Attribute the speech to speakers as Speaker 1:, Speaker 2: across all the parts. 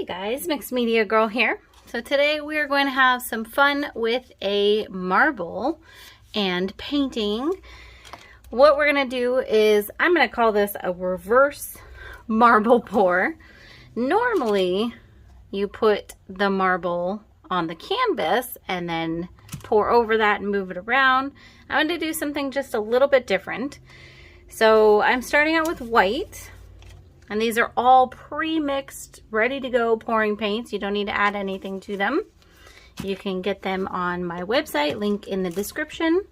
Speaker 1: Hey guys, Mixed Media Girl here. So today we are going to have some fun with a marble and painting. What we're going to do is, I'm going to call this a reverse marble pour. Normally you put the marble on the canvas and then pour over that and move it around. I'm going to do something just a little bit different. So I'm starting out with white. And these are all pre-mixed, ready to go pouring paints. You don't need to add anything to them. You can get them on my website, link in the description.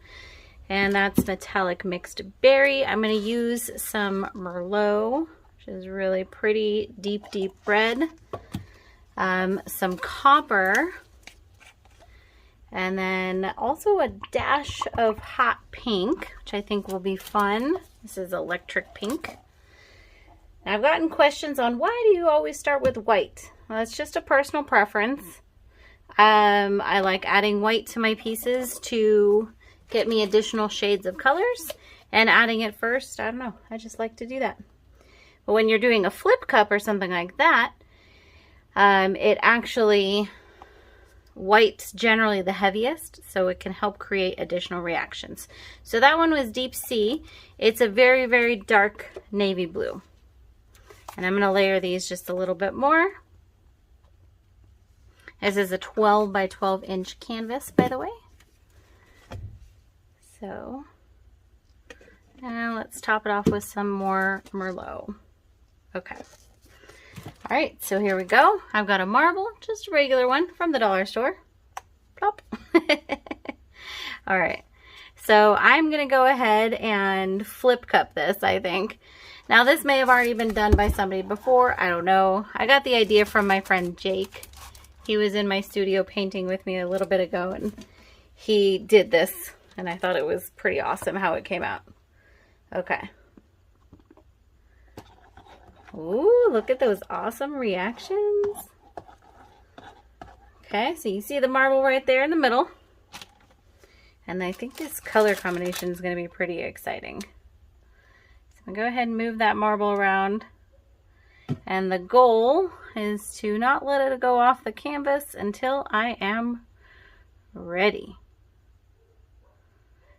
Speaker 1: And that's Metallic Mixed Berry. I'm going to use some Merlot, which is really pretty deep red. Some copper. And then also a dash of hot pink, which I think will be fun. This is electric pink. I've gotten questions on why do you always start with white? Well, it's just a personal preference. I like adding white to my pieces to get me additional shades of colors, and adding it first, I don't know, I just like to do that. But when you're doing a flip cup or something like that, white's generally the heaviest, so it can help create additional reactions. So that one was Deep Sea. It's a very, very dark navy blue. And I'm going to layer these just a little bit more. This is a 12 by 12 inch canvas, by the way. So now let's top it off with some more Merlot. Okay. All right, so here we go. I've got a marble, just a regular one from the dollar store. Plop. All right, so I'm going to go ahead and flip cup this, I think. Now this may have already been done by somebody before, I don't know. I got the idea from my friend Jake. He was in my studio painting with me a little bit ago and he did this and I thought it was pretty awesome how it came out. Okay. Ooh, look at those awesome reactions. Okay, so you see the marble right there in the middle. And I think this color combination is going to be pretty exciting. Go ahead and move that marble around, and the goal is to not let it go off the canvas until I am ready.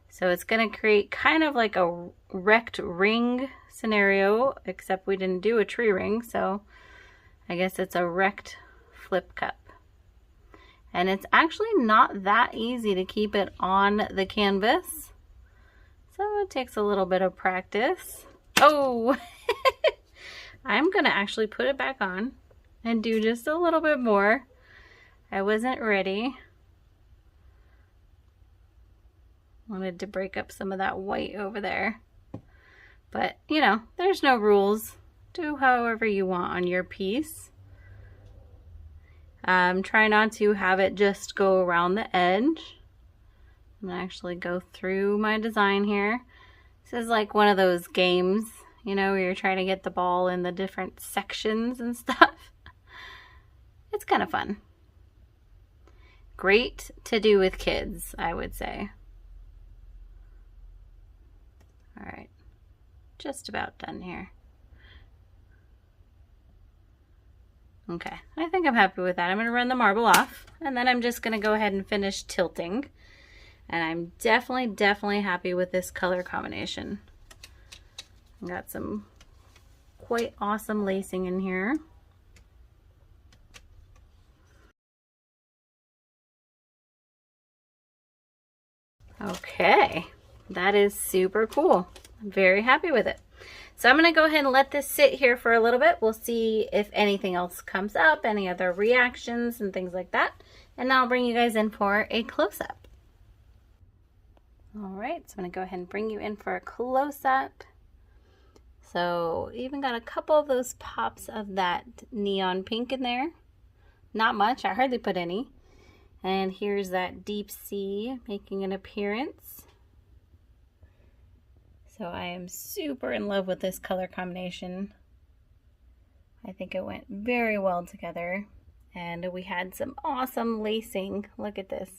Speaker 1: So it's going to create kind of like a wrecked ring scenario, except we didn't do a tree ring, so I guess it's a wrecked flip cup. And it's actually not that easy to keep it on the canvas, so it takes a little bit of practice. Oh, I'm going to actually put it back on and do just a little bit more. I wasn't ready. Wanted to break up some of that white over there. But, you know, there's no rules. Do however you want on your piece. Try not to have it just go around the edge. I'm going to actually go through my design here. This is like one of those games, you know, where you're trying to get the ball in the different sections and stuff. It's kind of fun. Great to do with kids, I would say. All right, just about done here. Okay, I think I'm happy with that. I'm going to run the marble off, and then I'm just going to go ahead and finish tilting. And I'm definitely happy with this color combination. Got some quite awesome lacing in here. Okay, that is super cool. I'm very happy with it. So I'm going to go ahead and let this sit here for a little bit. We'll see if anything else comes up, any other reactions and things like that. And then I'll bring you guys in for a close-up. All right, so I'm going to go ahead and bring you in for a close-up. So even got a couple of those pops of that neon pink in there. Not much, I hardly put any. And here's that Deep Sea making an appearance. So I am super in love with this color combination. I think it went very well together. And we had some awesome lacing. Look at this.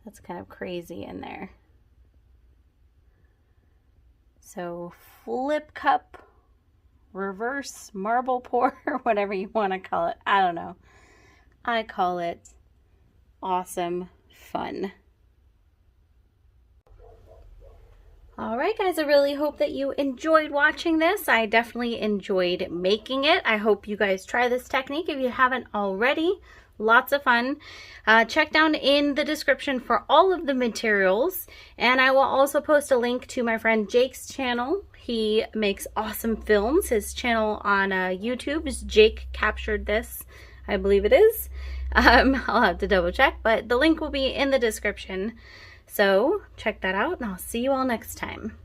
Speaker 1: That's kind of crazy in there. So flip cup reverse marble pour, or whatever you want to call it. I don't know. I call it awesome fun. All right, guys, I really hope that you enjoyed watching this. I definitely enjoyed making it. I hope you guys try this technique if you haven't already. Lots of fun. Check down in the description for all of the materials, and I will also post a link to my friend Jake's channel. He makes awesome films. His channel on YouTube is Jake Captured This, I believe it is. I'll have to double check, but the link will be in the description. So check that out, and I'll see you all next time.